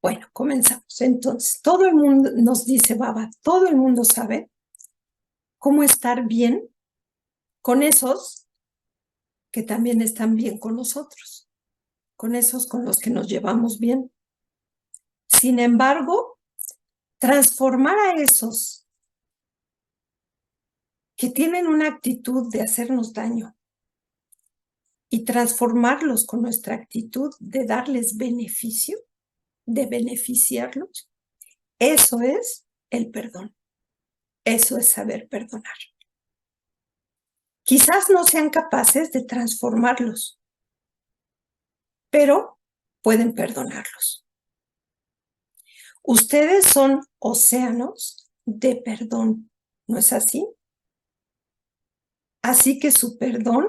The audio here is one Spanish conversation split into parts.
Bueno, comenzamos. Entonces, todo el mundo nos dice Baba, todo el mundo sabe cómo estar bien con esos que también están bien con nosotros, con esos con los que nos llevamos bien. Sin embargo, transformar a esos que tienen una actitud de hacernos daño y transformarlos con nuestra actitud de darles beneficio, de beneficiarlos, eso es el perdón. Eso es saber perdonar. Quizás no sean capaces de transformarlos, pero pueden perdonarlos. Ustedes son océanos de perdón, ¿no es así? Así que su perdón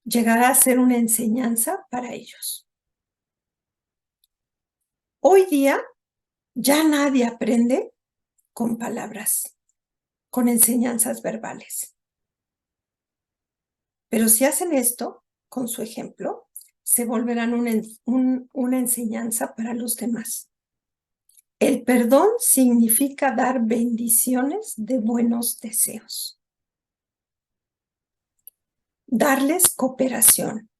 llegará a ser una enseñanza para ellos. Hoy día ya nadie aprende con palabras, con enseñanzas verbales. Pero si hacen esto, con su ejemplo, se volverán una enseñanza para los demás. El perdón significa dar bendiciones de buenos deseos. Darles cooperación.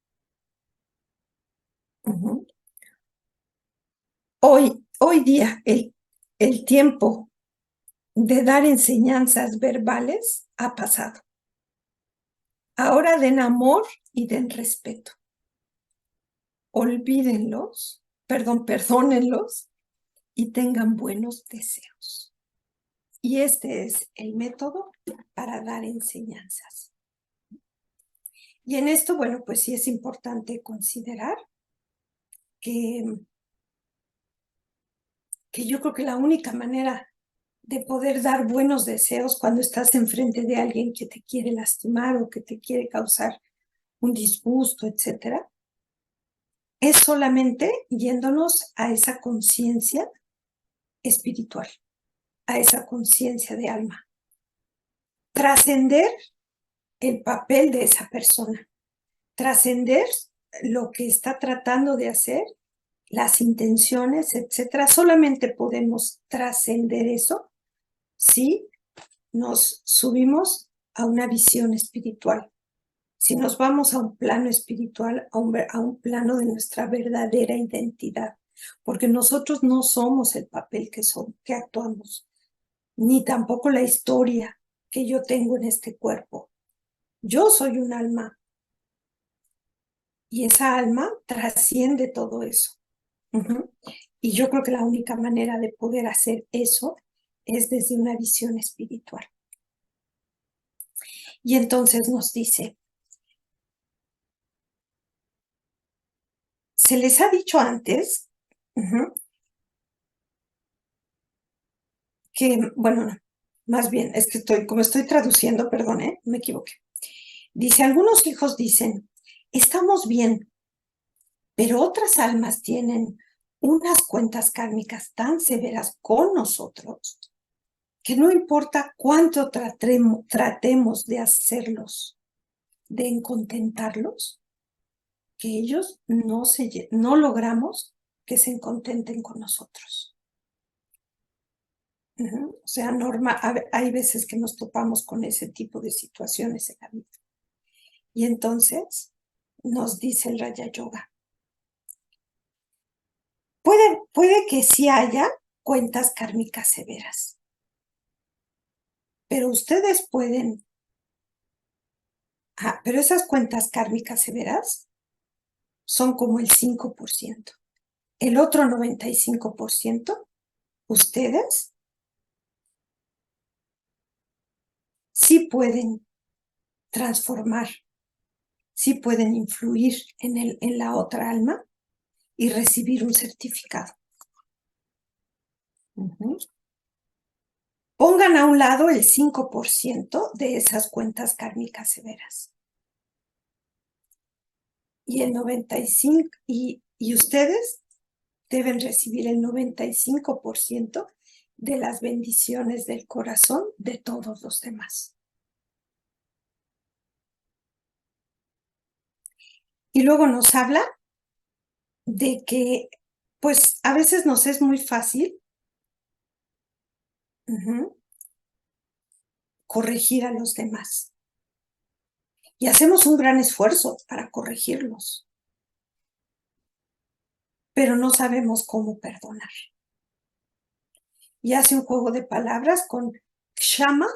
Hoy día, el tiempo de dar enseñanzas verbales ha pasado. Ahora den amor y den respeto. Olvídenlos, perdónenlos y tengan buenos deseos. Y este es el método para dar enseñanzas. Y en esto, bueno, pues sí es importante considerar que yo creo que la única manera de poder dar buenos deseos cuando estás enfrente de alguien que te quiere lastimar o que te quiere causar un disgusto, etcétera, es solamente yéndonos a esa conciencia espiritual, a esa conciencia de alma. Trascender el papel de esa persona, trascender lo que está tratando de hacer, las intenciones, etcétera. Solamente podemos trascender eso si nos subimos a una visión espiritual. Si nos vamos a un plano espiritual, a un plano de nuestra verdadera identidad, porque nosotros no somos el papel que actuamos, ni tampoco la historia que yo tengo en este cuerpo. Yo soy un alma y esa alma trasciende todo eso. Y yo creo que la única manera de poder hacer eso es desde una visión espiritual. Y entonces nos dice, se les ha dicho antes que, bueno, más bien, es que como estoy traduciendo, perdón, me equivoqué. Dice, algunos hijos dicen, estamos bien, pero otras almas tienen unas cuentas kármicas tan severas con nosotros que no importa cuánto tratemos de hacerlos, de contentarlos, que ellos no logramos que se contenten con nosotros. O sea, Norma, hay veces que nos topamos con ese tipo de situaciones en la vida. Y entonces nos dice el Raya Yoga, puede que sí haya cuentas kármicas severas, pero ustedes pueden, pero esas cuentas kármicas severas son como el 5%. El otro 95%, ustedes sí pueden transformar, sí pueden influir en la otra alma y recibir un certificado. Pongan a un lado el 5% de esas cuentas kármicas severas. Y el 95%, y ustedes deben recibir el 95% de las bendiciones del corazón de todos los demás. Y luego nos habla de que Pues a veces nos es muy fácil corregir a los demás. Y hacemos un gran esfuerzo para corregirlos, pero no sabemos cómo perdonar. Y hace un juego de palabras con kshama,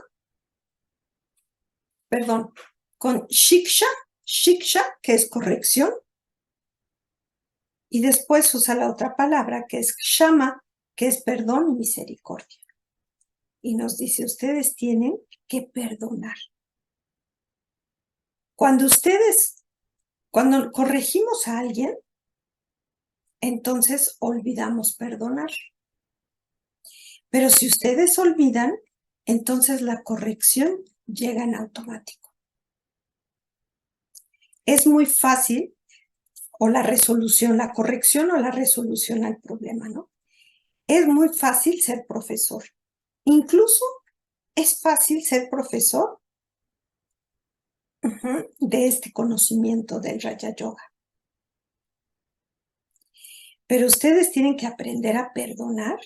con shiksha, que es corrección, y después usa la otra palabra que es kshama, que es perdón y misericordia. Y nos dice, ustedes tienen que perdonar. Cuando corregimos a alguien, entonces olvidamos perdonar. Pero si ustedes olvidan, entonces la corrección llega en automático. Es muy fácil, o la corrección o la resolución al problema, ¿no? Es muy fácil ser profesor. Incluso es fácil ser profesor de este conocimiento del Raja Yoga. Pero ustedes tienen que aprender a perdonar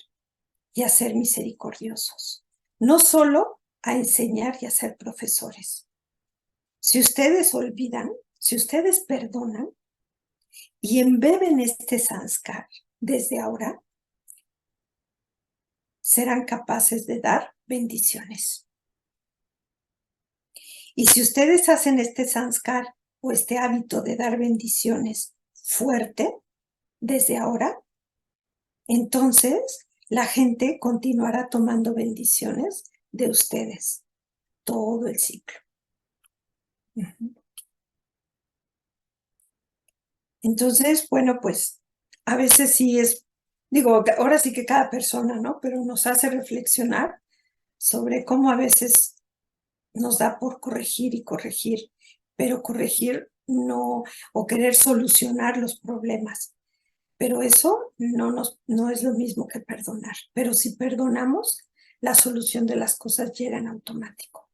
y a ser misericordiosos. No solo a enseñar y a ser profesores. Si ustedes olvidan, si ustedes perdonan y embeben este sanskar desde ahora, serán capaces de dar bendiciones. Y si ustedes hacen este sanskar o este hábito de dar bendiciones fuerte desde ahora, entonces la gente continuará tomando bendiciones de ustedes todo el ciclo. Entonces, bueno, pues a veces sí digo, ahora sí que cada persona, ¿no? Pero nos hace reflexionar sobre cómo a veces nos da por corregir y corregir, pero corregir no, o querer solucionar los problemas. Pero eso no es lo mismo que perdonar. Pero si perdonamos, la solución de las cosas llega en automático.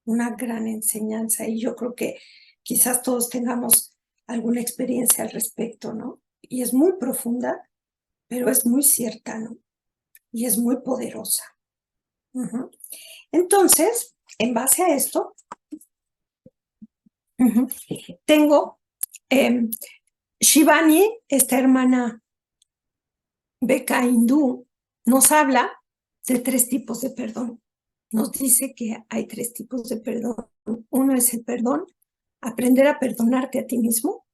Una gran enseñanza, y yo creo que quizás todos tengamos alguna experiencia al respecto, ¿no? Y es muy profunda, pero es muy cierta, ¿no? Y es muy poderosa. Entonces, en base a esto, tengo Shivani, esta hermana beca hindú, nos habla de 3 tipos de perdón. Nos dice que hay 3 tipos de perdón. Uno es el perdón, aprender a perdonarte a ti mismo,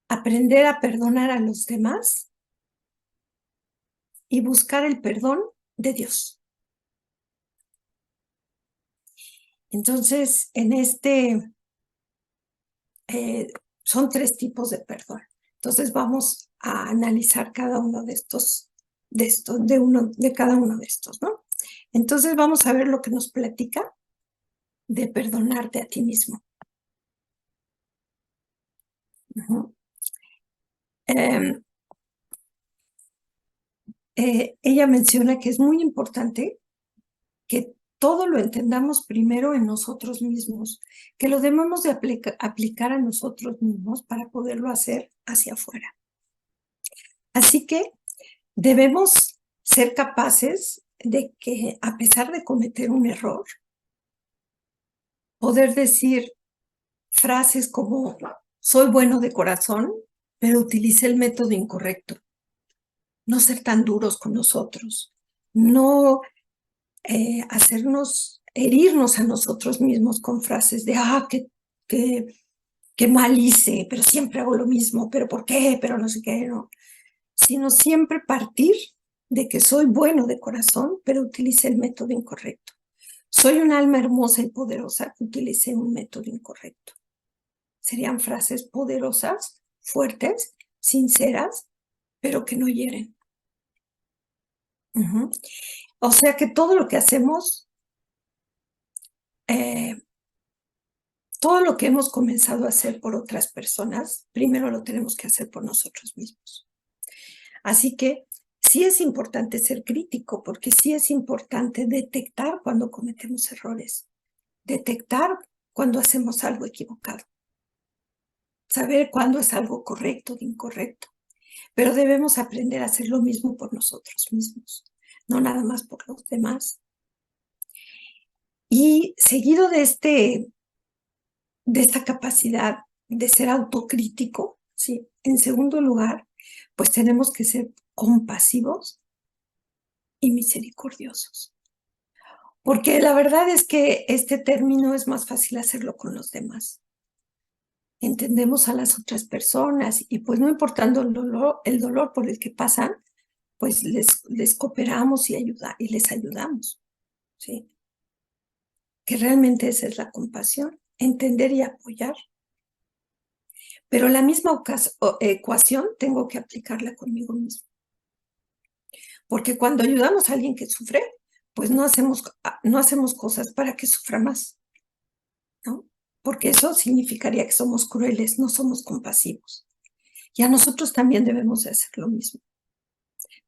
aprender a perdonar a los demás y buscar el perdón de Dios. Entonces, son 3 tipos de perdón. Entonces, vamos a analizar cada uno de cada uno de estos, ¿no? Entonces, vamos a ver lo que nos platica de perdonarte a ti mismo. Ella menciona que es muy importante que todo lo entendamos primero en nosotros mismos, que lo debemos de aplicar a nosotros mismos para poderlo hacer hacia afuera. Así que debemos ser capaces de que, a pesar de cometer un error, poder decir frases como soy bueno de corazón, pero utilicé el método incorrecto. No ser tan duros con nosotros, no herirnos a nosotros mismos con frases de, qué mal hice, pero siempre hago lo mismo, pero ¿por qué? Pero no sé qué, no. Sino siempre partir de que soy bueno de corazón, pero utilicé el método incorrecto. Soy un alma hermosa y poderosa, utilicé un método incorrecto. Serían frases poderosas, fuertes, sinceras, pero que no hieren. O sea que todo lo que hacemos, todo lo que hemos comenzado a hacer por otras personas, primero lo tenemos que hacer por nosotros mismos. Así que sí es importante ser crítico, porque sí es importante detectar cuando cometemos errores, detectar cuando hacemos algo equivocado, saber cuándo es algo correcto o incorrecto. pero debemos aprender a hacer lo mismo por nosotros mismos, no nada más por los demás. Y seguido de esta capacidad de ser autocrítico, ¿sí? En segundo lugar, pues tenemos que ser compasivos y misericordiosos. Porque la verdad es que este término es más fácil hacerlo con los demás. Entendemos a las otras personas y pues no importando el dolor por el que pasan, pues les cooperamos y les ayudamos, ¿sí? Que realmente esa es la compasión, entender y apoyar. Pero la misma ecuación tengo que aplicarla conmigo mismo. Porque cuando ayudamos a alguien que sufre, pues no hacemos cosas para que sufra más, ¿no? Porque eso significaría que somos crueles, no somos compasivos. Y a nosotros también debemos hacer lo mismo.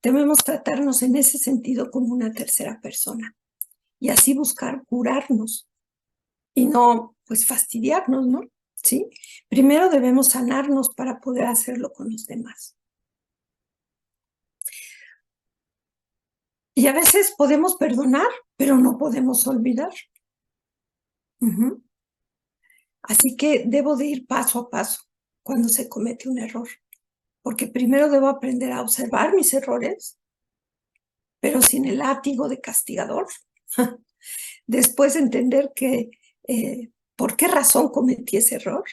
Debemos tratarnos en ese sentido como una tercera persona y así buscar curarnos y no, pues, fastidiarnos, ¿no? ¿Sí? Primero debemos sanarnos para poder hacerlo con los demás. Y a veces podemos perdonar, pero no podemos olvidar. Así que debo de ir paso a paso cuando se comete un error, porque primero debo aprender a observar mis errores, pero sin el látigo de castigador. Después entender por qué razón cometí ese error,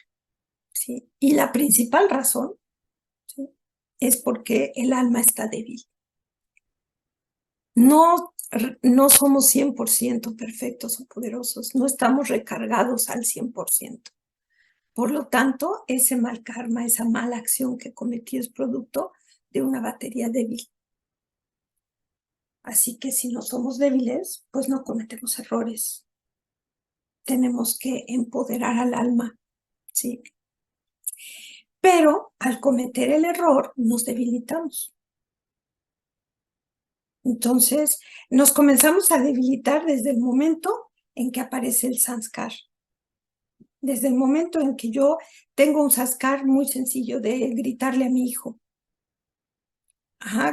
¿sí? Y la principal razón, ¿sí?, es porque el alma está débil. No somos 100% perfectos o poderosos, no estamos recargados al 100%. Por lo tanto, ese mal karma, esa mala acción que cometí es producto de una batería débil. Así que si no somos débiles, pues no cometemos errores. Tenemos que empoderar al alma, ¿sí? Pero al cometer el error, nos debilitamos. Entonces, nos comenzamos a debilitar desde el momento en que aparece el sanskar. Desde el momento en que yo tengo un sanskar muy sencillo de gritarle a mi hijo.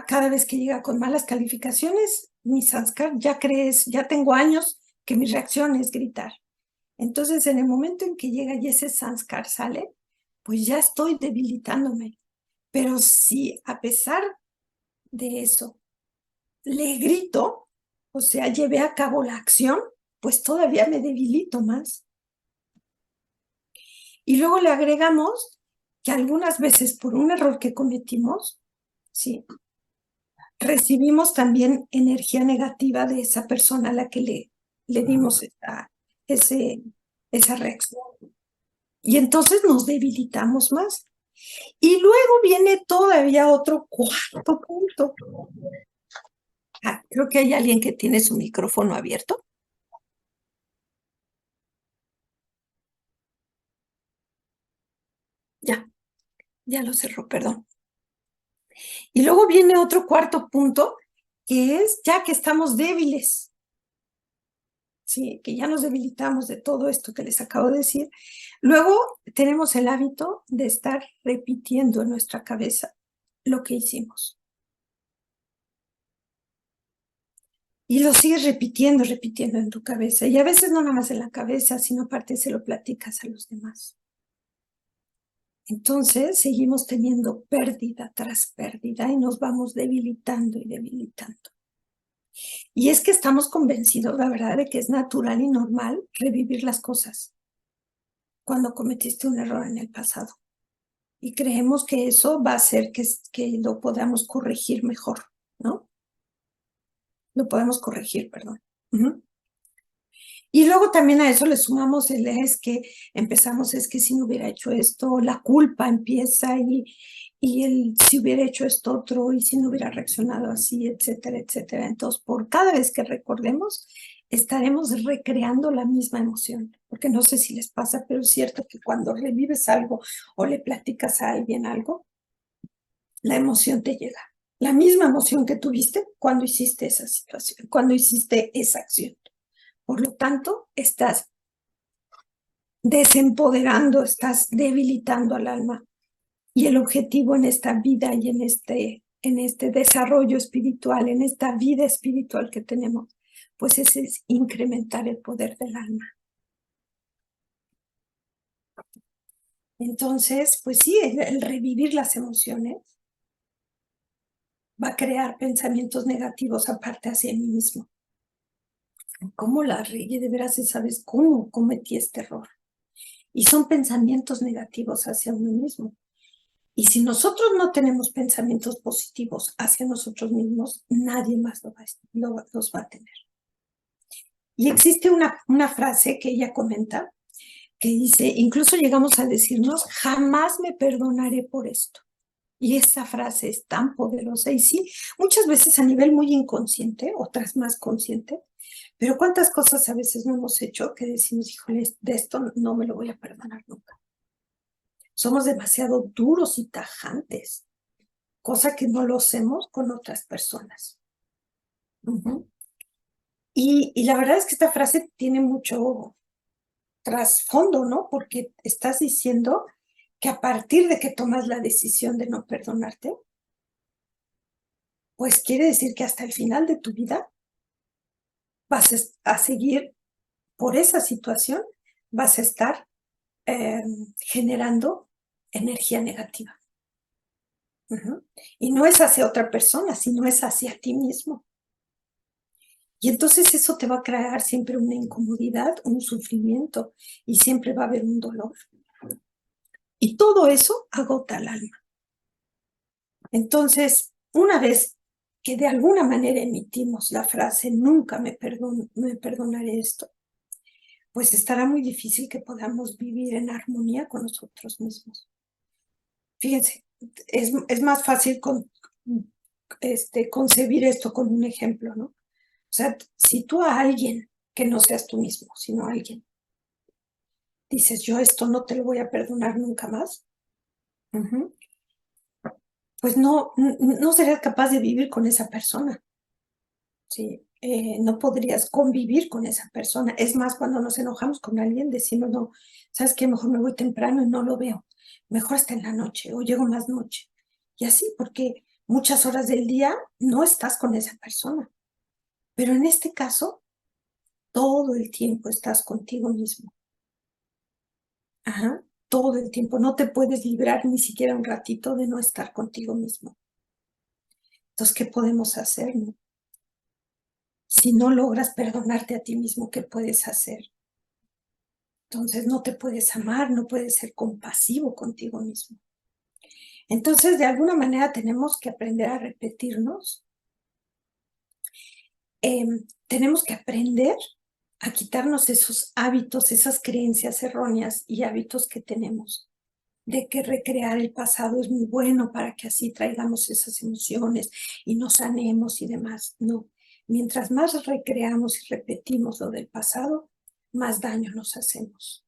Cada vez que llega con malas calificaciones, mi sanskar ya tengo años que mi reacción es gritar. Entonces, en el momento en que llega y ese sanskar sale, pues ya estoy debilitándome. Pero si a pesar de eso le grito, o sea, llevé a cabo la acción, pues todavía me debilito más. Y luego le agregamos que algunas veces por un error que cometimos, ¿sí?, recibimos también energía negativa de esa persona a la que le dimos esa reacción. Y entonces nos debilitamos más. Y luego viene todavía otro cuarto punto. Creo que hay alguien que tiene su micrófono abierto. Ya lo cerró, perdón. Y luego viene otro cuarto punto, que es ya que estamos débiles, ¿sí?, que ya nos debilitamos de todo esto que les acabo de decir. Luego tenemos el hábito de estar repitiendo en nuestra cabeza lo que hicimos. Y lo sigues repitiendo en tu cabeza. Y a veces no nada más en la cabeza, sino aparte se lo platicas a los demás. Entonces seguimos teniendo pérdida tras pérdida y nos vamos debilitando y debilitando. Y es que estamos convencidos, la verdad, de que es natural y normal revivir las cosas cuando cometiste un error en el pasado. Y creemos que eso va a hacer que lo podamos corregir mejor, ¿no? Lo podemos corregir, perdón. Y luego también a eso le sumamos es que si no hubiera hecho esto, la culpa empieza y si hubiera hecho esto otro y si no hubiera reaccionado así, etcétera, etcétera. Entonces, por cada vez que recordemos, estaremos recreando la misma emoción. Porque no sé si les pasa, pero es cierto que cuando revives algo o le platicas a alguien algo, la emoción te llega. La misma emoción que tuviste cuando hiciste esa situación, cuando hiciste esa acción. Por lo tanto, estás desempoderando, estás debilitando al alma Y el objetivo en esta vida y en este desarrollo espiritual, en esta vida espiritual que tenemos, pues es incrementar el poder del alma. Entonces, pues sí, el revivir las emociones va a crear pensamientos negativos aparte hacia mí mismo. ¿Cómo la regué? De veras, ¿sabes cómo cometí este error? Y son pensamientos negativos hacia uno mismo. Y si nosotros no tenemos pensamientos positivos hacia nosotros mismos, nadie más los va a tener. Y existe una frase que ella comenta que dice, incluso llegamos a decirnos, jamás me perdonaré por esto. Y esa frase es tan poderosa y sí, muchas veces a nivel muy inconsciente, otras más consciente, pero cuántas cosas a veces no hemos hecho que decimos, híjole, de esto no me lo voy a perdonar nunca. Somos demasiado duros y tajantes, cosa que no lo hacemos con otras personas. Y la verdad es que esta frase tiene mucho trasfondo, ¿no? Porque estás diciendo que a partir de que tomas la decisión de no perdonarte, pues quiere decir que hasta el final de tu vida vas a seguir por esa situación, vas a estar generando energía negativa. Y no es hacia otra persona, sino es hacia ti mismo. Y entonces eso te va a crear siempre una incomodidad, un sufrimiento, y siempre va a haber un dolor. Y todo eso agota el alma. Entonces, una vez que de alguna manera emitimos la frase, nunca me perdonaré esto, pues estará muy difícil que podamos vivir en armonía con nosotros mismos. Fíjense, es más fácil concebir esto con un ejemplo, ¿no? O sea, si tú a alguien, que no seas tú mismo, sino a alguien, dices, yo esto no te lo voy a perdonar nunca más, pues no serás capaz de vivir con esa persona, ¿sí? No podrías convivir con esa persona. Es más, cuando nos enojamos con alguien, decimos, no, ¿sabes qué? Mejor me voy temprano y no lo veo. Mejor hasta en la noche o llego más noche. Y así, porque muchas horas del día no estás con esa persona. Pero en este caso, todo el tiempo estás contigo mismo. Ajá, todo el tiempo. No te puedes librar ni siquiera un ratito de no estar contigo mismo. Entonces, ¿qué podemos hacer, no? Si no logras perdonarte a ti mismo, ¿qué puedes hacer? Entonces no te puedes amar, no puedes ser compasivo contigo mismo. Entonces, de alguna manera tenemos que aprender a repetirnos. Tenemos que aprender a quitarnos esos hábitos, esas creencias erróneas y hábitos que tenemos de que recrear el pasado es muy bueno para que así traigamos esas emociones y nos sanemos y demás. No, mientras más recreamos y repetimos lo del pasado, más daño nos hacemos.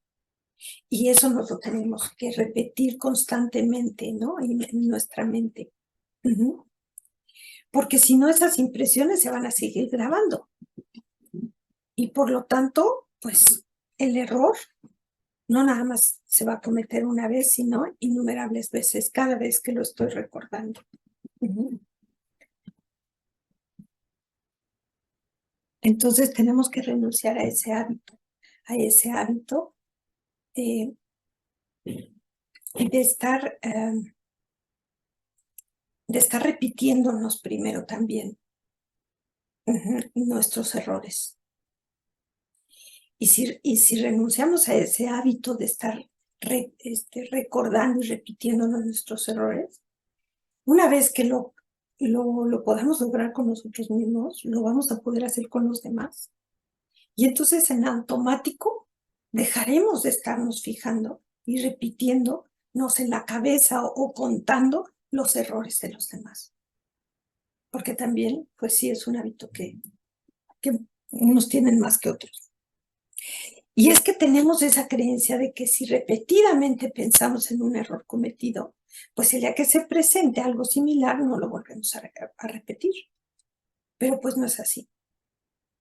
Y eso nos lo tenemos que repetir constantemente, ¿no? En nuestra mente. Porque si no, esas impresiones se van a seguir grabando. Y por lo tanto, pues el error no nada más se va a cometer una vez, sino innumerables veces, cada vez que lo estoy recordando. Entonces tenemos que renunciar a ese hábito de estar repitiéndonos primero también nuestros errores. Y si renunciamos a ese hábito de estar recordando y repitiéndonos nuestros errores, una vez que lo podamos lograr con nosotros mismos, lo vamos a poder hacer con los demás. Y entonces en automático dejaremos de estarnos fijando y repitiéndonos en la cabeza o contando los errores de los demás. Porque también, pues sí, es un hábito que unos tienen más que otros. Y es que tenemos esa creencia de que si repetidamente pensamos en un error cometido, pues el día que se presente algo similar no lo volvemos a repetir. Pero pues no es así.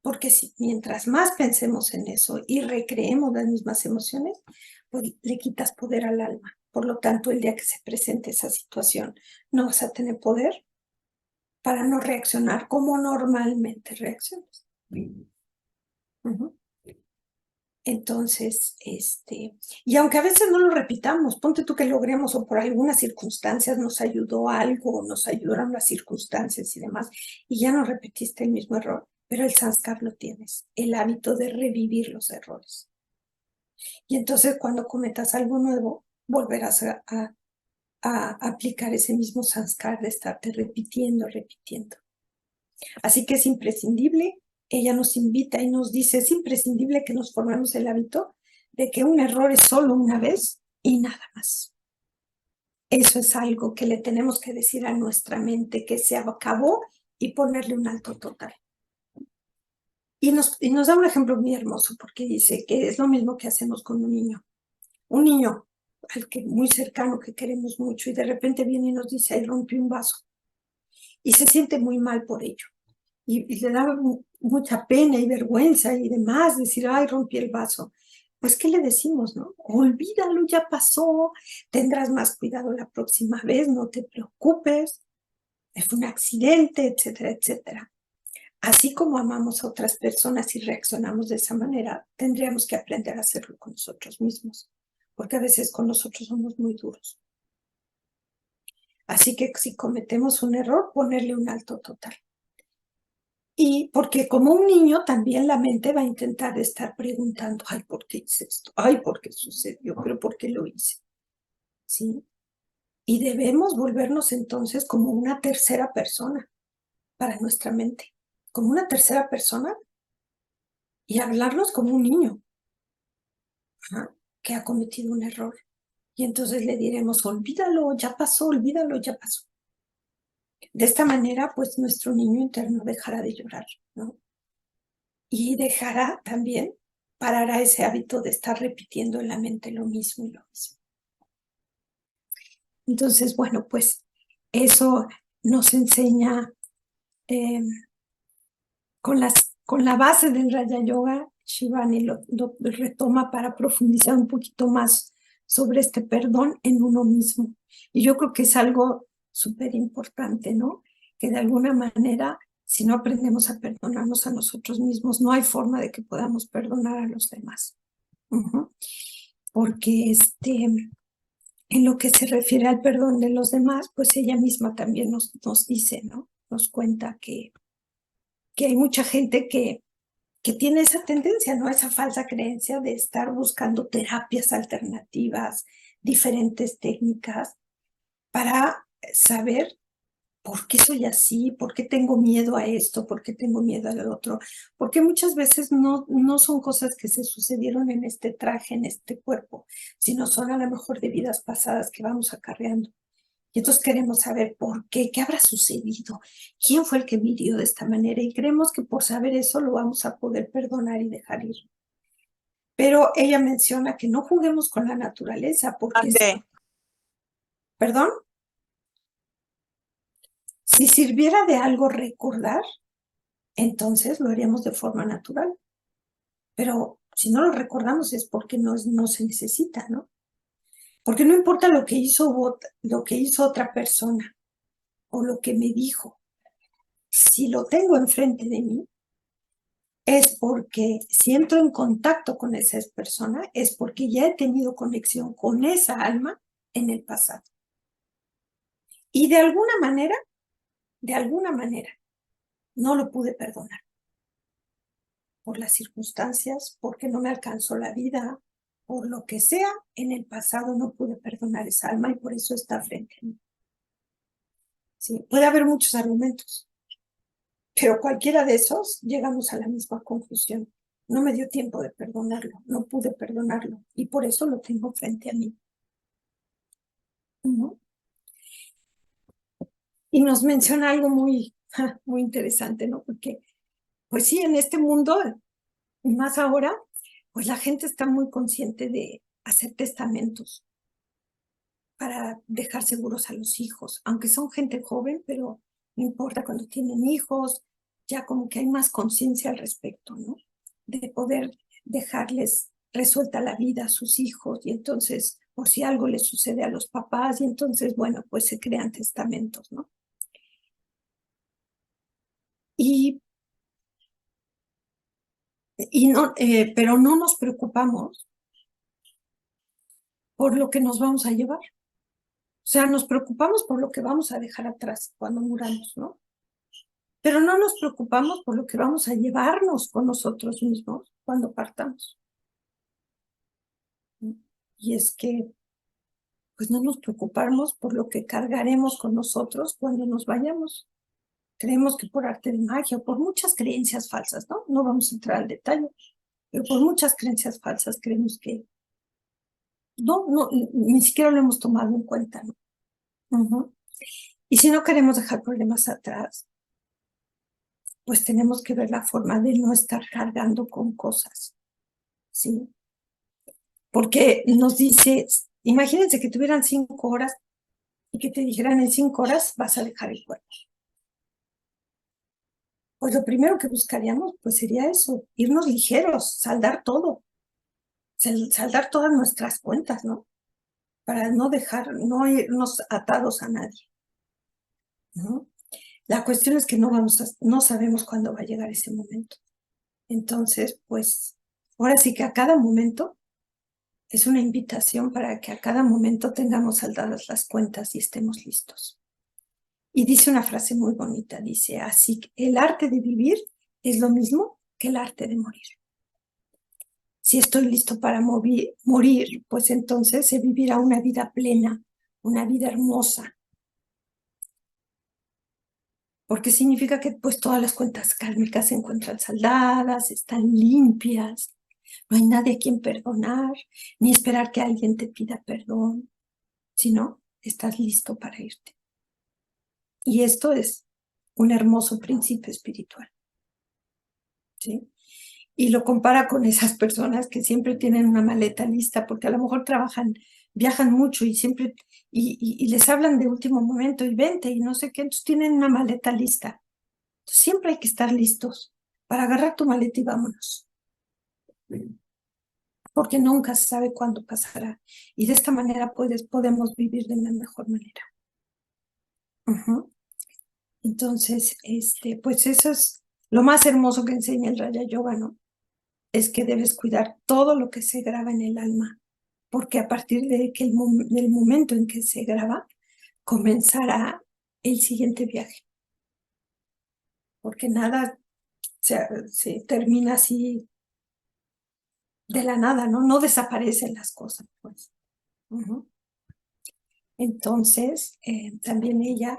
Porque si mientras más pensemos en eso y recreemos las mismas emociones, pues le quitas poder al alma. Por lo tanto, el día que se presente esa situación, no vas a tener poder para no reaccionar como normalmente reaccionas. Ujú. Entonces, y aunque a veces no lo repitamos, ponte tú que logremos o por algunas circunstancias nos ayudó algo, nos ayudaron las circunstancias y demás, y ya no repetiste el mismo error, pero el sanskar lo tienes, el hábito de revivir los errores. Y entonces cuando cometas algo nuevo, volverás a aplicar ese mismo sanskar de estarte repitiendo. Así que es imprescindible, ella nos invita y nos dice, es imprescindible que nos formemos el hábito de que un error es solo una vez y nada más. Eso es algo que le tenemos que decir a nuestra mente, que se acabó y ponerle un alto total. Y nos da un ejemplo muy hermoso porque dice que es lo mismo que hacemos con un niño. Un niño al que muy cercano, que queremos mucho, y de repente viene y nos dice, ahí rompí un vaso. Y se siente muy mal por ello. Y le da mucha pena y vergüenza y demás, decir, ay, rompí el vaso. Pues, ¿qué le decimos, no? Olvídalo, ya pasó, tendrás más cuidado la próxima vez, no te preocupes, fue un accidente, etcétera, etcétera. Así como amamos a otras personas y reaccionamos de esa manera, tendríamos que aprender a hacerlo con nosotros mismos, porque a veces con nosotros somos muy duros. Así que si cometemos un error, ponerle un alto total. Y porque como un niño también la mente va a intentar estar preguntando, ay, ¿por qué hice esto? Ay, ¿por qué sucedió? ¿Pero por qué lo hice? ¿Sí? Y debemos volvernos entonces como una tercera persona para nuestra mente, como una tercera persona y hablarnos como un niño que ha cometido un error. Y entonces le diremos, olvídalo, ya pasó, olvídalo, ya pasó. De esta manera, pues nuestro niño interno dejará de llorar, ¿no? Y dejará también, parará ese hábito de estar repitiendo en la mente lo mismo y lo mismo. Entonces, bueno, pues eso nos enseña con la base del Raja Yoga. Shivani lo retoma para profundizar un poquito más sobre este perdón en uno mismo. Y yo creo que es algo súper importante, ¿no? Que de alguna manera, si no aprendemos a perdonarnos a nosotros mismos, no hay forma de que podamos perdonar a los demás. Porque en lo que se refiere al perdón de los demás, pues ella misma también nos dice, ¿no? Nos cuenta que hay mucha gente que tiene esa tendencia, ¿no? Esa falsa creencia de estar buscando terapias alternativas, diferentes técnicas para saber por qué soy así, por qué tengo miedo a esto, por qué tengo miedo al otro, porque muchas veces no son cosas que se sucedieron en este traje, en este cuerpo, sino son a lo mejor de vidas pasadas que vamos acarreando. Y entonces queremos saber por qué habrá sucedido, quién fue el que me hirió de esta manera, y creemos que por saber eso lo vamos a poder perdonar y dejar ir. Pero ella menciona que no juguemos con la naturaleza, porque ¿perdón? Si sirviera de algo recordar, entonces lo haríamos de forma natural. Pero si no lo recordamos es porque no se necesita, ¿no? Porque no importa lo que hizo otra persona o lo que me dijo, si lo tengo enfrente de mí, es porque si entro en contacto con esa persona, es porque ya he tenido conexión con esa alma en el pasado. Y de alguna manera, no lo pude perdonar. Por las circunstancias, porque no me alcanzó la vida, por lo que sea, en el pasado no pude perdonar esa alma y por eso está frente a mí. Sí, puede haber muchos argumentos, pero cualquiera de esos llegamos a la misma conclusión. No me dio tiempo de perdonarlo, no pude perdonarlo y por eso lo tengo frente a mí. ¿No? Y nos menciona algo muy interesante, ¿no? Porque, pues sí, en este mundo, y más ahora, pues la gente está muy consciente de hacer testamentos para dejar seguros a los hijos, aunque son gente joven, pero no importa cuando tienen hijos, ya como que hay más conciencia al respecto, ¿no? De poder dejarles resuelta la vida a sus hijos y entonces por si algo le sucede a los papás, y entonces, bueno, pues se crean testamentos, ¿no? Pero no nos preocupamos por lo que nos vamos a llevar. O sea, nos preocupamos por lo que vamos a dejar atrás cuando muramos, ¿no? Pero no nos preocupamos por lo que vamos a llevarnos con nosotros mismos cuando partamos. Y es que, pues no nos preocupamos por lo que cargaremos con nosotros cuando nos vayamos. Creemos que por arte de magia, o por muchas creencias falsas, ¿no? No vamos a entrar al detalle, pero por muchas creencias falsas creemos que no, ni siquiera lo hemos tomado en cuenta, ¿no? Y si no queremos dejar problemas atrás, pues tenemos que ver la forma de no estar cargando con cosas, ¿sí? Porque nos dice, imagínense que tuvieran 5 horas y que te dijeran en 5 horas vas a dejar el cuerpo. Pues lo primero que buscaríamos pues sería eso, irnos ligeros, saldar todo, saldar todas nuestras cuentas, ¿no? Para no irnos atados a nadie, ¿no? La cuestión es que no sabemos cuándo va a llegar ese momento. Entonces, pues, ahora sí que a cada momento es una invitación para que a cada momento tengamos saldadas las cuentas y estemos listos. Y dice una frase muy bonita, dice, así que el arte de vivir es lo mismo que el arte de morir. Si estoy listo para morir, pues entonces se vivirá una vida plena, una vida hermosa. Porque significa que pues todas las cuentas kármicas se encuentran saldadas, están limpias, no hay nadie a quien perdonar, ni esperar que alguien te pida perdón, sino estás listo para irte. Y esto es un hermoso principio espiritual, ¿sí? Y lo compara con esas personas que siempre tienen una maleta lista, porque a lo mejor viajan mucho y siempre, y les hablan de último momento, y vente, y no sé qué, entonces tienen una maleta lista. Entonces, siempre hay que estar listos para agarrar tu maleta y vámonos. Porque nunca se sabe cuándo pasará. Y de esta manera podemos vivir de una mejor manera. Entonces, pues eso es lo más hermoso que enseña el Raja Yoga, ¿no? Es que debes cuidar todo lo que se graba en el alma, porque a partir del momento en que se graba, comenzará el siguiente viaje. Porque nada se termina así de la nada, ¿no? No desaparecen las cosas, pues. Entonces, también ella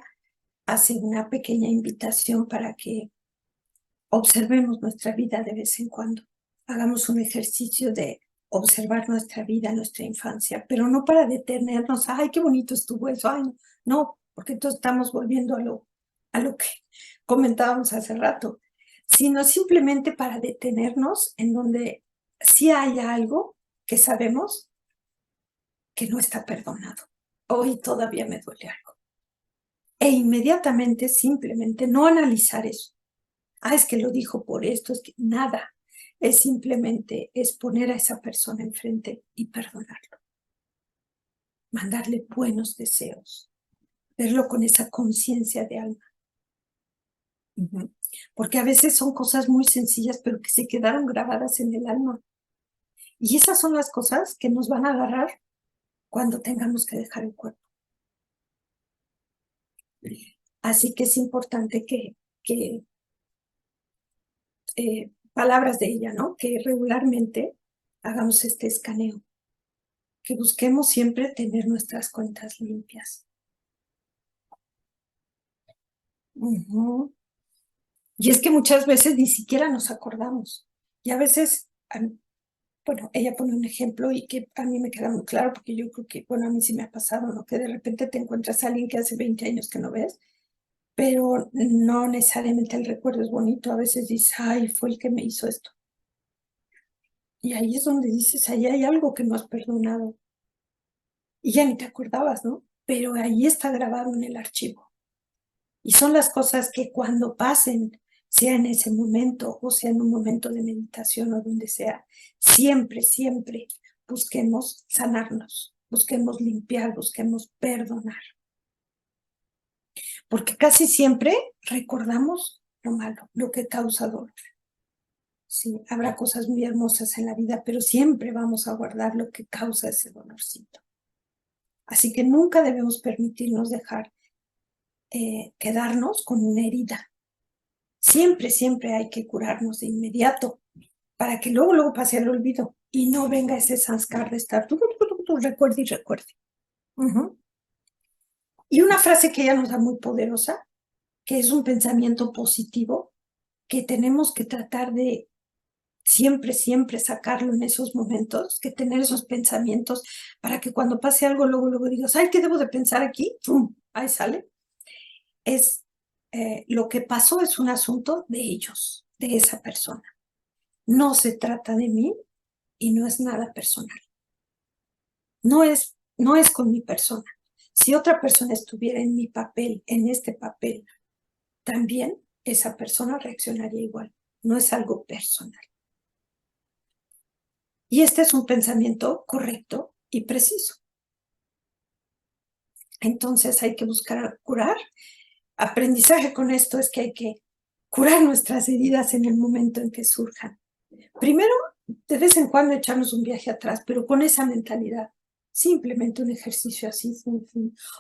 hace una pequeña invitación para que observemos nuestra vida de vez en cuando. Hagamos un ejercicio de observar nuestra vida, nuestra infancia, pero no para detenernos, ay, qué bonito estuvo eso, ay, no, porque entonces estamos volviendo a lo que comentábamos hace rato, sino simplemente para detenernos en donde sí hay algo que sabemos que no está perdonado. Hoy todavía me duele algo. E inmediatamente, simplemente, no analizar eso. Ah, es que lo dijo por esto, es que nada. Es simplemente poner a esa persona enfrente y perdonarlo. Mandarle buenos deseos. Verlo con esa conciencia de alma. Porque a veces son cosas muy sencillas, pero que se quedaron grabadas en el alma. Y esas son las cosas que nos van a agarrar cuando tengamos que dejar el cuerpo. Así que es importante que palabras de ella, ¿no? Que regularmente hagamos este escaneo, que busquemos siempre tener nuestras cuentas limpias. Y es que muchas veces ni siquiera nos acordamos. Y a veces, bueno, ella pone un ejemplo y que a mí me queda muy claro, porque yo creo que, bueno, a mí sí me ha pasado, ¿no? Que de repente te encuentras a alguien que hace 20 años que no ves, pero no necesariamente el recuerdo es bonito. A veces dices, ay, fue el que me hizo esto. Y ahí es donde dices, ahí hay algo que no has perdonado. Y ya ni te acordabas, ¿no? Pero ahí está grabado en el archivo. Y son las cosas que cuando pasen, sea en ese momento o sea en un momento de meditación o donde sea, siempre, siempre busquemos sanarnos. busquemos limpiar, busquemos perdonar. Porque casi siempre recordamos lo malo, lo que causa dolor. Sí, habrá cosas muy hermosas en la vida, pero siempre vamos a guardar lo que causa ese dolorcito. Así que nunca debemos permitirnos dejar quedarnos con una herida. Siempre, siempre hay que curarnos de inmediato para que luego pase el olvido y no venga ese sanskar de estar recuerde y recuerde. Y una frase que ella nos da muy poderosa, que es un pensamiento positivo, que tenemos que tratar de siempre, siempre sacarlo en esos momentos, que tener esos pensamientos para que cuando pase algo, luego digas, ay, ¿qué debo de pensar aquí? ¡Pum! Ahí sale. Es lo que pasó es un asunto de ellos, de esa persona. No se trata de mí y no es nada personal. No es con mi persona. Si otra persona estuviera en mi papel, en este papel, también esa persona reaccionaría igual. No es algo personal. Y este es un pensamiento correcto y preciso. Entonces hay que buscar curar. Aprendizaje con esto es que hay que curar nuestras heridas en el momento en que surjan. Primero, de vez en cuando echarnos un viaje atrás, pero con esa mentalidad. Simplemente un ejercicio así.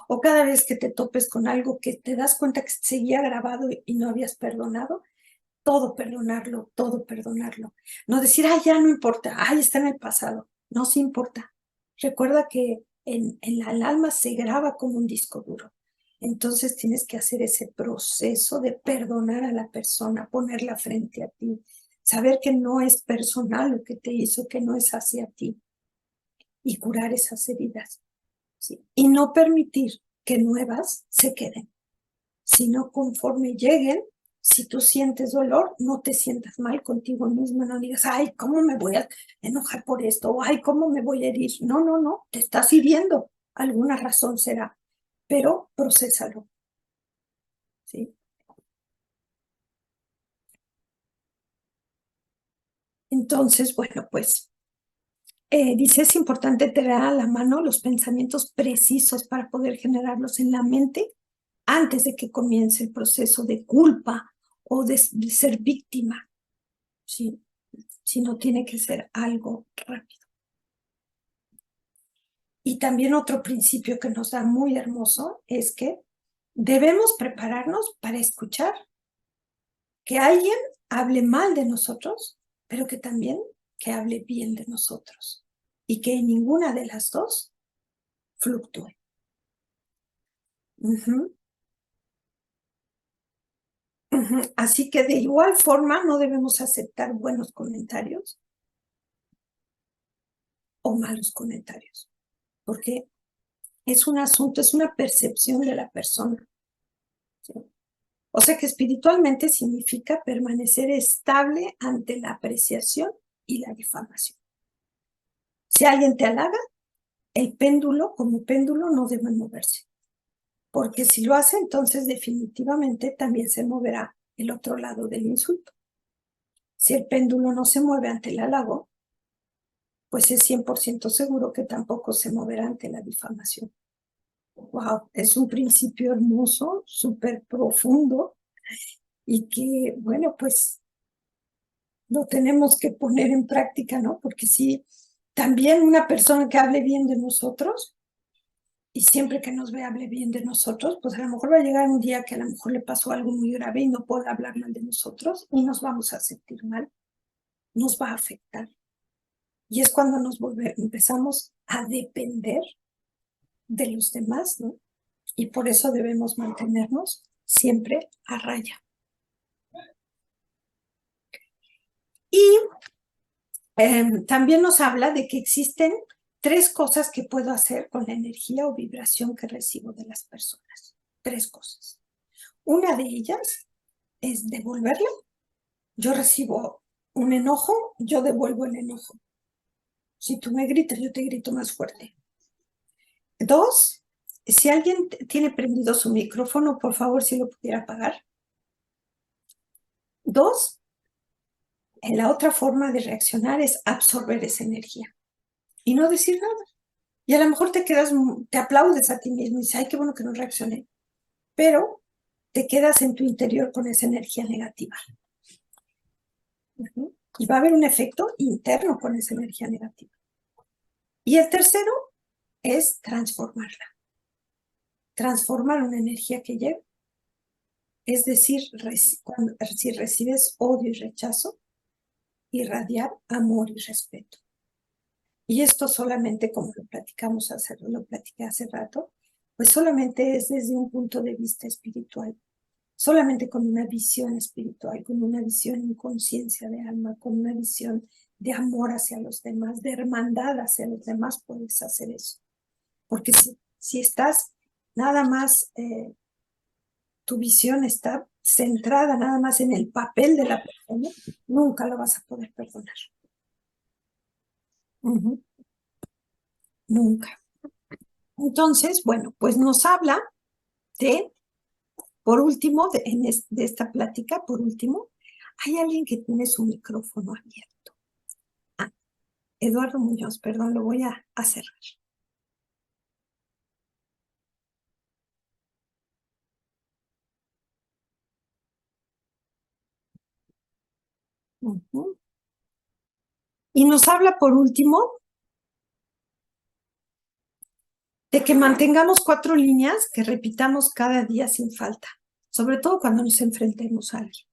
O cada vez que te topes con algo que te das cuenta que seguía grabado y no habías perdonado, todo perdonarlo, todo perdonarlo. No decir, ay, ya no importa, ay, está en el pasado. No se importa. Recuerda que en el alma se graba como un disco duro. Entonces tienes que hacer ese proceso de perdonar a la persona, ponerla frente a ti, saber que no es personal lo que te hizo, que no es hacia ti, y curar esas heridas. ¿Sí? Y no permitir que nuevas se queden, sino conforme lleguen. Si tú sientes dolor, no te sientas mal contigo mismo, no digas, ay, ¿cómo me voy a enojar por esto? O, ay, ¿cómo me voy a herir? No, te estás hiriendo, alguna razón será, pero procésalo, ¿sí? Entonces, bueno, pues, dice, es importante tener a la mano los pensamientos precisos para poder generarlos en la mente antes de que comience el proceso de culpa o de ser víctima, ¿sí? Sino tiene que ser algo rápido. Y también otro principio que nos da muy hermoso es que debemos prepararnos para escuchar que alguien hable mal de nosotros, pero que también que hable bien de nosotros y que ninguna de las dos fluctúe. Así que de igual forma no debemos aceptar buenos comentarios o malos comentarios, porque es un asunto, es una percepción de la persona. ¿Sí? O sea que espiritualmente significa permanecer estable ante la apreciación y la difamación. Si alguien te halaga, el péndulo, como péndulo, no debe moverse. Porque si lo hace, entonces definitivamente también se moverá el otro lado del insulto. Si el péndulo no se mueve ante el halago, pues es 100% seguro que tampoco se moverá ante la difamación. Wow, es un principio hermoso, súper profundo y que, bueno, pues lo tenemos que poner en práctica, ¿no? Porque si también una persona que hable bien de nosotros y siempre que nos ve hable bien de nosotros, pues a lo mejor va a llegar un día que a lo mejor le pasó algo muy grave y no puede hablar mal de nosotros y nos vamos a sentir mal, nos va a afectar. Y es cuando empezamos a depender de los demás, ¿no? Y por eso debemos mantenernos siempre a raya. Y también nos habla de que existen 3 cosas que puedo hacer con la energía o vibración que recibo de las personas. 3 cosas. Una de ellas es devolverla. Yo recibo un enojo, yo devuelvo el enojo. Si tú me gritas, yo te grito más fuerte. 2, si alguien tiene prendido su micrófono, por favor, si lo pudiera apagar. 2, la otra forma de reaccionar es absorber esa energía y no decir nada. Y a lo mejor te quedas, te aplaudes a ti mismo y dices, ay, qué bueno que no reaccioné. Pero te quedas en tu interior con esa energía negativa. Y va a haber un efecto interno con esa energía negativa. Y el tercero es transformarla. Transformar una energía que llega. Es decir, si recibes odio y rechazo, irradiar amor y respeto. Y esto solamente, como lo platiqué hace rato, pues solamente es desde un punto de vista espiritual. Solamente con una visión espiritual, con una visión en conciencia de alma, con una visión de amor hacia los demás, de hermandad hacia los demás, puedes hacer eso. Porque si estás nada más, tu visión está centrada nada más en el papel de la persona, nunca lo vas a poder perdonar. Nunca. Entonces, bueno, pues nos habla de, por último, de esta plática, por último, hay alguien que tiene su micrófono abierto. Eduardo Muñoz, perdón, lo voy a cerrar. Y nos habla por último de que mantengamos 4 líneas que repitamos cada día sin falta, sobre todo cuando nos enfrentemos a alguien.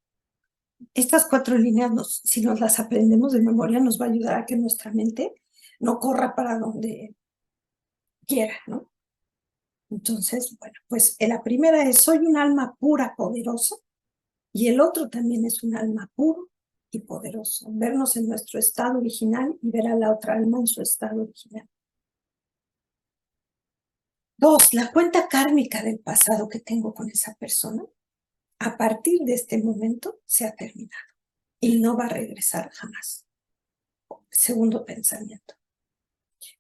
Estas 4 líneas, si nos las aprendemos de memoria, nos va a ayudar a que nuestra mente no corra para donde quiera, ¿no? Entonces, bueno, pues la primera es, soy un alma pura, poderosa, y el otro también es un alma puro y poderoso. Vernos en nuestro estado original y ver a la otra alma en su estado original. 2, la cuenta kármica del pasado que tengo con esa persona, a partir de este momento se ha terminado y no va a regresar jamás. Segundo pensamiento.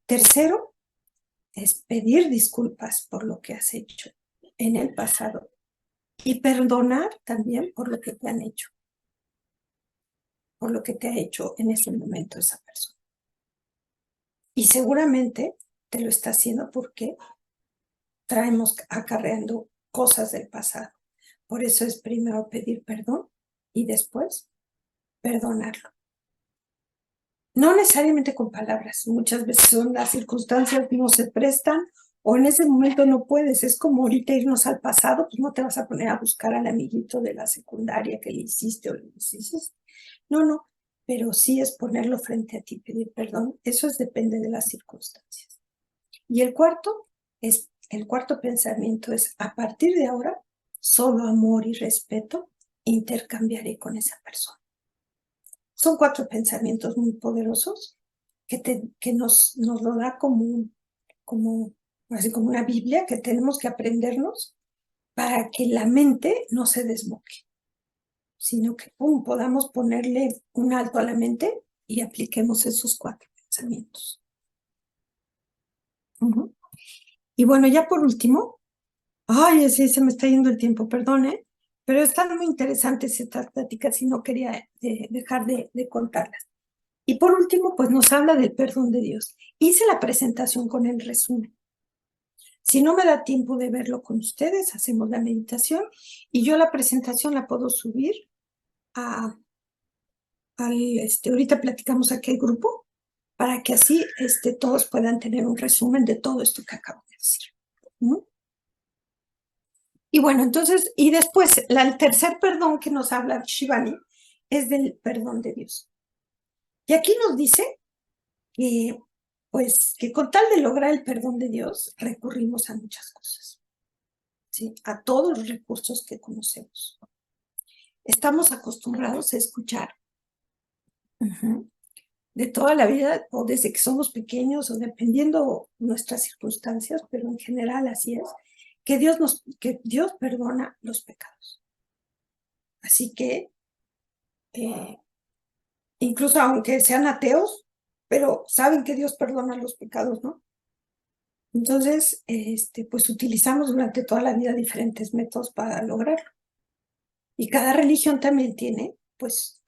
Tercero, es pedir disculpas por lo que has hecho en el pasado y perdonar también por lo que te han hecho, por lo que te ha hecho en ese momento esa persona. Y seguramente te lo está haciendo porque traemos acarreando cosas del pasado. Por eso es primero pedir perdón y después perdonarlo. No necesariamente con palabras, muchas veces son las circunstancias que no se prestan o en ese momento no puedes. Es como ahorita irnos al pasado, pues no te vas a poner a buscar al amiguito de la secundaria que le hiciste o le hiciste. No, pero sí es ponerlo frente a ti, pedir perdón. Eso depende de las circunstancias. Y el cuarto pensamiento es, a partir de ahora, solo amor y respeto intercambiaré con esa persona. Son 4 pensamientos muy poderosos que nos lo da como una Biblia que tenemos que aprendernos para que la mente no se desboque, sino que podamos ponerle un alto a la mente y apliquemos esos 4 pensamientos. Y bueno, ya por último, ay, sí, se me está yendo el tiempo, perdone, pero están muy interesantes estas pláticas y no quería dejar de contarlas. Y por último, pues nos habla del perdón de Dios. Hice la presentación con el resumen. Si no me da tiempo de verlo con ustedes, hacemos la meditación y yo la presentación la puedo subir ahorita platicamos aquí el grupo, para que así todos puedan tener un resumen de todo esto que acabo de decir. Y bueno, entonces, y después, el tercer perdón que nos habla Shivani es del perdón de Dios. Y aquí nos dice que, pues, que con tal de lograr el perdón de Dios, recurrimos a muchas cosas, ¿sí? A todos los recursos que conocemos. Estamos acostumbrados a escuchar de toda la vida, o desde que somos pequeños, o dependiendo nuestras circunstancias, pero en general así es, que Dios perdona los pecados. Así que, incluso aunque sean ateos, pero saben que Dios perdona los pecados, ¿no? Entonces, pues utilizamos durante toda la vida diferentes métodos para lograrlo. Y cada religión también tiene, pues,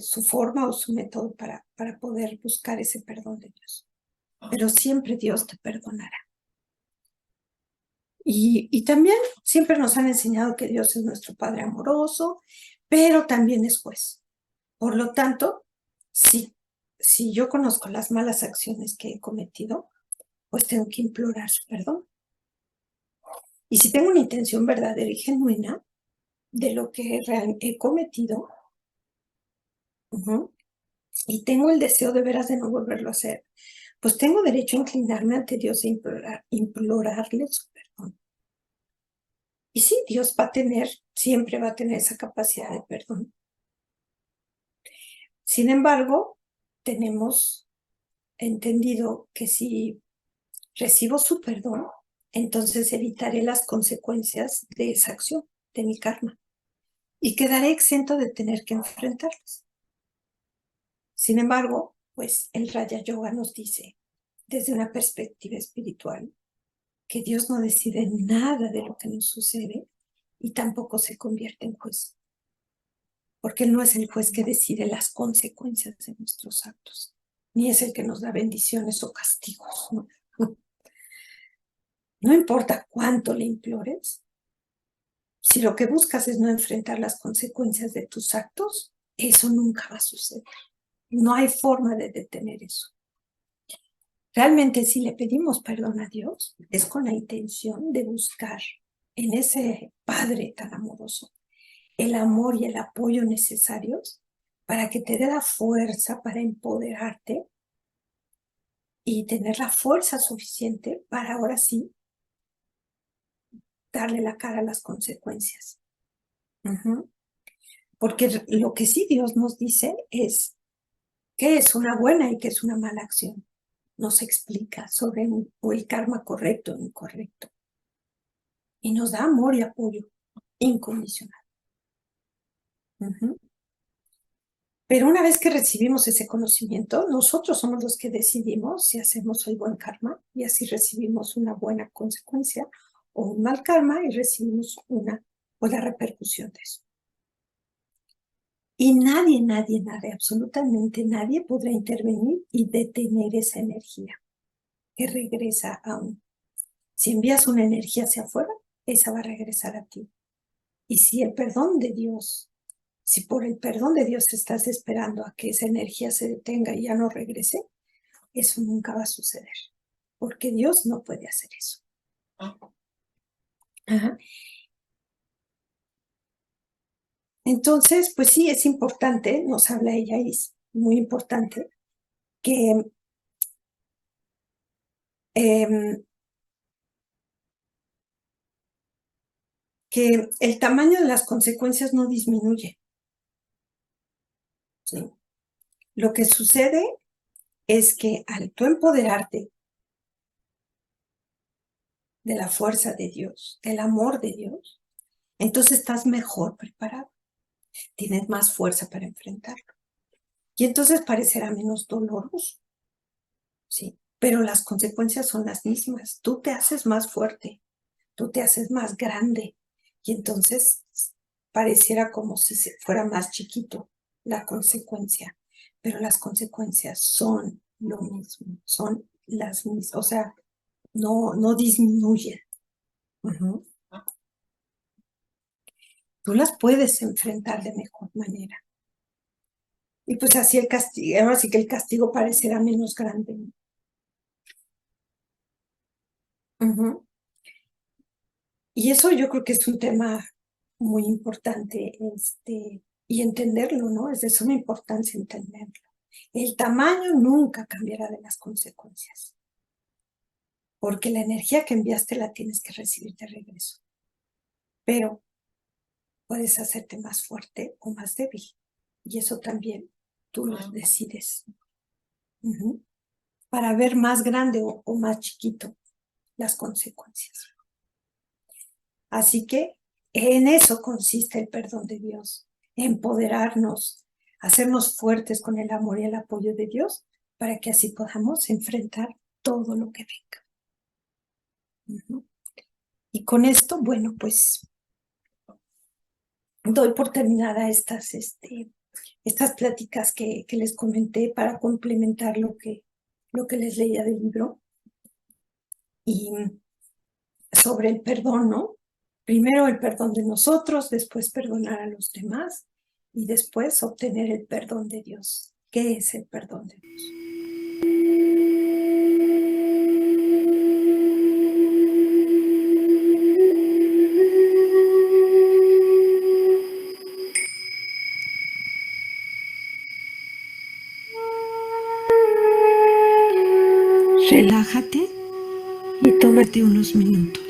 su forma o su método para poder buscar ese perdón de Dios. Pero siempre Dios te perdonará. Y también siempre nos han enseñado que Dios es nuestro Padre amoroso, pero también es juez. Por lo tanto, si yo conozco las malas acciones que he cometido, pues tengo que implorar su perdón. Y si tengo una intención verdadera y genuina de lo que he cometido, y tengo el deseo de veras de no volverlo a hacer, pues tengo derecho a inclinarme ante Dios e implorarle su perdón. Y sí, Dios siempre va a tener esa capacidad de perdón. Sin embargo, tenemos entendido que si recibo su perdón, entonces evitaré las consecuencias de esa acción, de mi karma, y quedaré exento de tener que enfrentarlas. Sin embargo, pues el Raya Yoga nos dice, desde una perspectiva espiritual, que Dios no decide nada de lo que nos sucede y tampoco se convierte en juez, porque Él no es el juez que decide las consecuencias de nuestros actos, ni es el que nos da bendiciones o castigos. No importa cuánto le implores, si lo que buscas es no enfrentar las consecuencias de tus actos, eso nunca va a suceder. No hay forma de detener eso. Realmente, si le pedimos perdón a Dios, es con la intención de buscar en ese Padre tan amoroso el amor y el apoyo necesarios para que te dé la fuerza para empoderarte y tener la fuerza suficiente para ahora sí darle la cara a las consecuencias. Porque lo que sí Dios nos dice es qué es una buena y qué es una mala acción. Nos explica sobre el karma correcto o incorrecto. Y nos da amor y apoyo incondicional. Pero una vez que recibimos ese conocimiento, nosotros somos los que decidimos si hacemos el buen karma y así recibimos una buena consecuencia o un mal karma y recibimos una buena repercusión de eso. Y nadie, absolutamente nadie podrá intervenir y detener esa energía que regresa a uno. Si envías una energía hacia afuera, esa va a regresar a ti. Y si el perdón de Dios, si por el perdón de Dios estás esperando a que esa energía se detenga y ya no regrese, eso nunca va a suceder, porque Dios no puede hacer eso. Ajá. Entonces, pues sí, es importante, nos habla ella, y es muy importante, que que el tamaño de las consecuencias no disminuye. ¿Sí? Lo que sucede es que al tú empoderarte de la fuerza de Dios, del amor de Dios, entonces estás mejor preparado, tienes más fuerza para enfrentarlo. Y entonces parecerá menos doloroso, ¿sí? Pero las consecuencias son las mismas. Tú te haces más fuerte, tú te haces más grande, y entonces pareciera como si fuera más chiquito la consecuencia, pero las consecuencias son lo mismo, son las mismas, o sea, no disminuyen. Tú las puedes enfrentar de mejor manera. Y pues así el castigo, ahora sí que el castigo parecerá menos grande. Y eso yo creo que es un tema muy importante, y entenderlo, ¿no? Es de suma importancia entenderlo. El tamaño nunca cambiará de las consecuencias, porque la energía que enviaste la tienes que recibir de regreso. Pero puedes hacerte más fuerte o más débil, y eso también tú lo decides. Para ver más grande o más chiquito las consecuencias. Así que en eso consiste el perdón de Dios, empoderarnos, hacernos fuertes con el amor y el apoyo de Dios para que así podamos enfrentar todo lo que venga. Y con esto, bueno, pues doy por terminada estas estas pláticas que les comenté para complementar lo que les leía del libro. Y sobre el perdón, ¿no? Primero el perdón de nosotros, después perdonar a los demás y después obtener el perdón de Dios. ¿Qué es el perdón de Dios? Relájate y tómate unos minutos.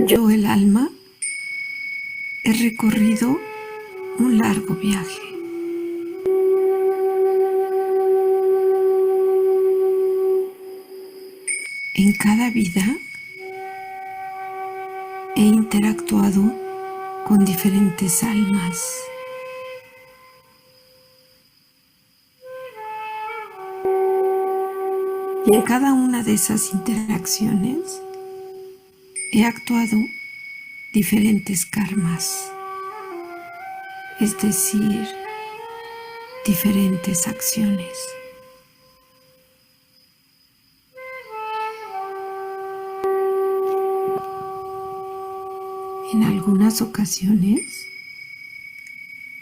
Yo, el alma, he recorrido un largo viaje. En cada vida he interactuado con diferentes almas. Y en cada una de esas interacciones he actuado diferentes karmas, es decir, diferentes acciones. En algunas ocasiones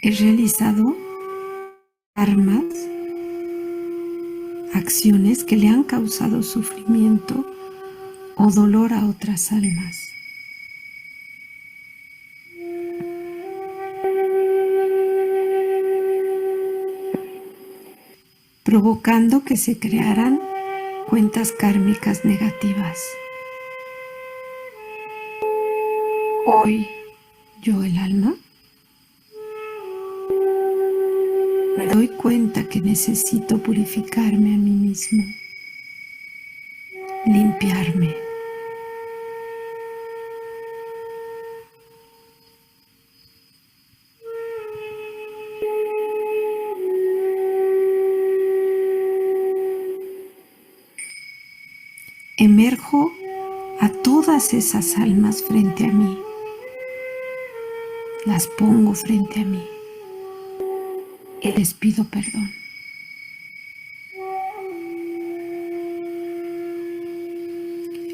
he realizado karmas, acciones que le han causado sufrimiento o dolor a otras almas. Provocando que se crearan cuentas kármicas negativas. Hoy, yo, el alma, me doy cuenta que necesito purificarme a mí mismo, limpiarme. Emerjo a todas esas almas frente a mí. Las pongo frente a mí y les pido perdón.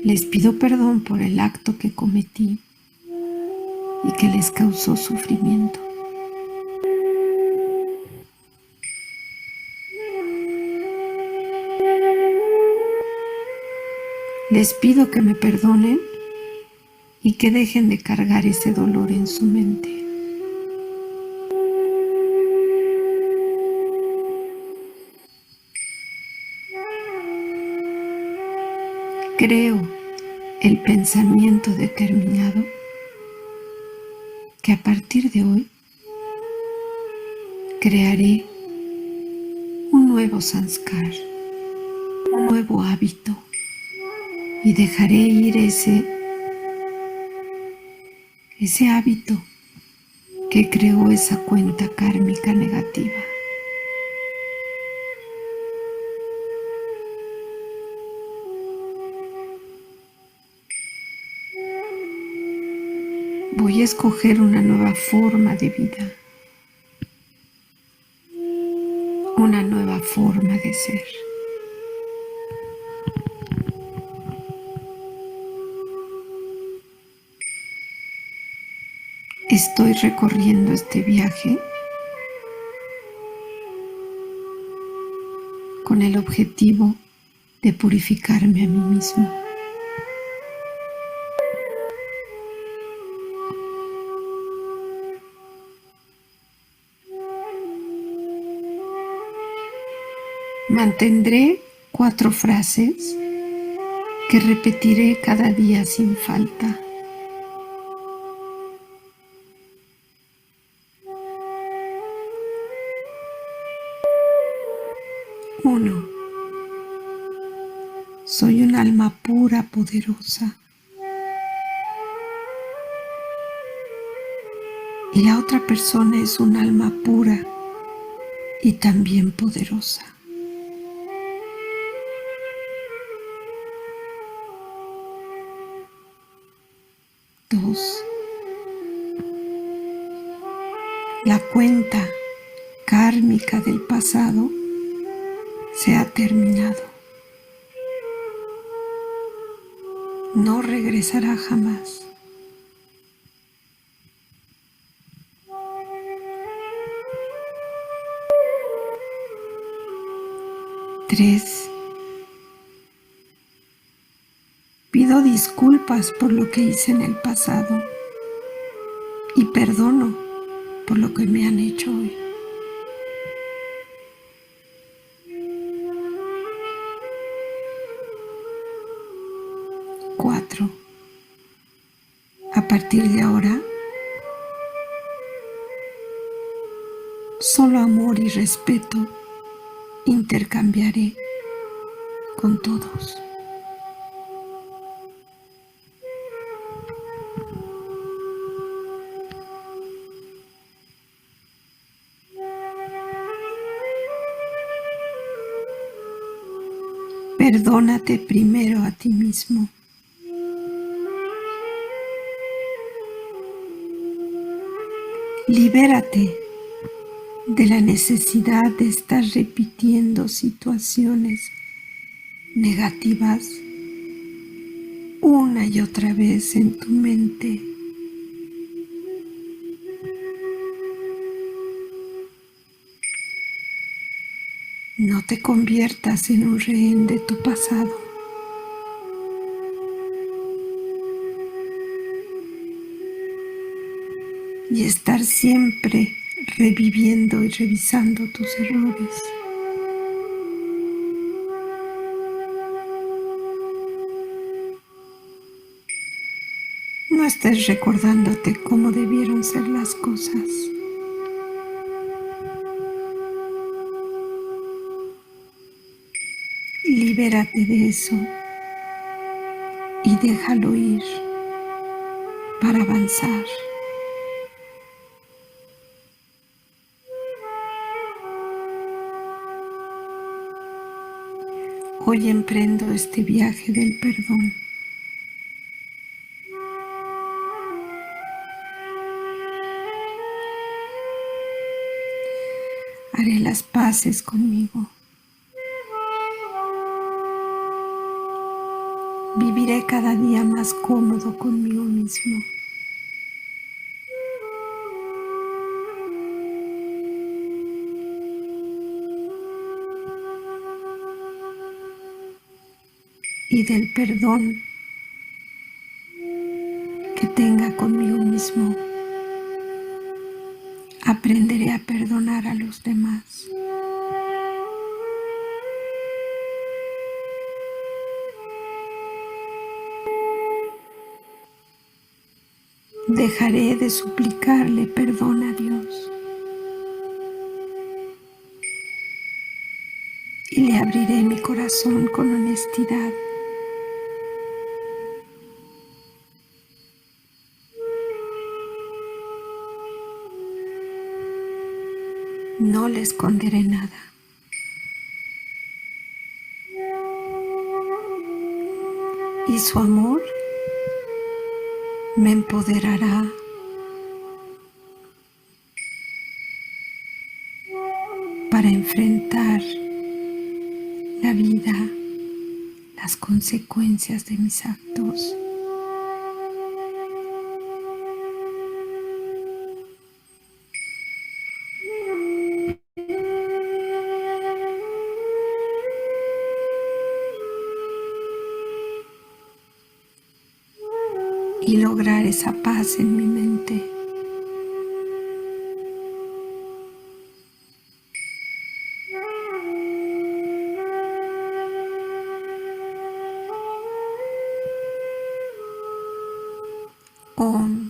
Les pido perdón por el acto que cometí y que les causó sufrimiento. Les pido que me perdonen y que dejen de cargar ese dolor en su mente. Creo el pensamiento determinado que a partir de hoy crearé un nuevo sanskar, un nuevo hábito y dejaré ir ese hábito que creó esa cuenta kármica negativa. Voy a escoger una nueva forma de vida, una nueva forma de ser. Estoy recorriendo este viaje con el objetivo de purificarme a mí mismo. Mantendré 4 frases que repetiré cada día sin falta. 1. Soy un alma pura, poderosa. Y la otra persona es un alma pura y también poderosa. 2. La cuenta kármica del pasado se ha terminado. No regresará jamás. 3. Pido disculpas por lo que hice en el pasado y perdono por lo que me han hecho hoy. 4. A partir de ahora, solo amor y respeto intercambiaré con todos. Perdónate primero a ti mismo. Libérate de la necesidad de estar repitiendo situaciones negativas una y otra vez en tu mente. No te conviertas en un rehén de tu pasado. Y estar siempre reviviendo y revisando tus errores. No estés recordándote cómo debieron ser las cosas. Libérate de eso y déjalo ir para avanzar. Hoy emprendo este viaje del perdón. Haré las paces conmigo. Viviré cada día más cómodo conmigo mismo. Y del perdón que tenga conmigo mismo, aprenderé a perdonar a los demás. Dejaré de suplicarle perdón a Dios y le abriré mi corazón con honestidad. No le esconderé nada. Y su amor me empoderará para enfrentar la vida, las consecuencias de mis actos. Y lograr esa paz en mi mente. Om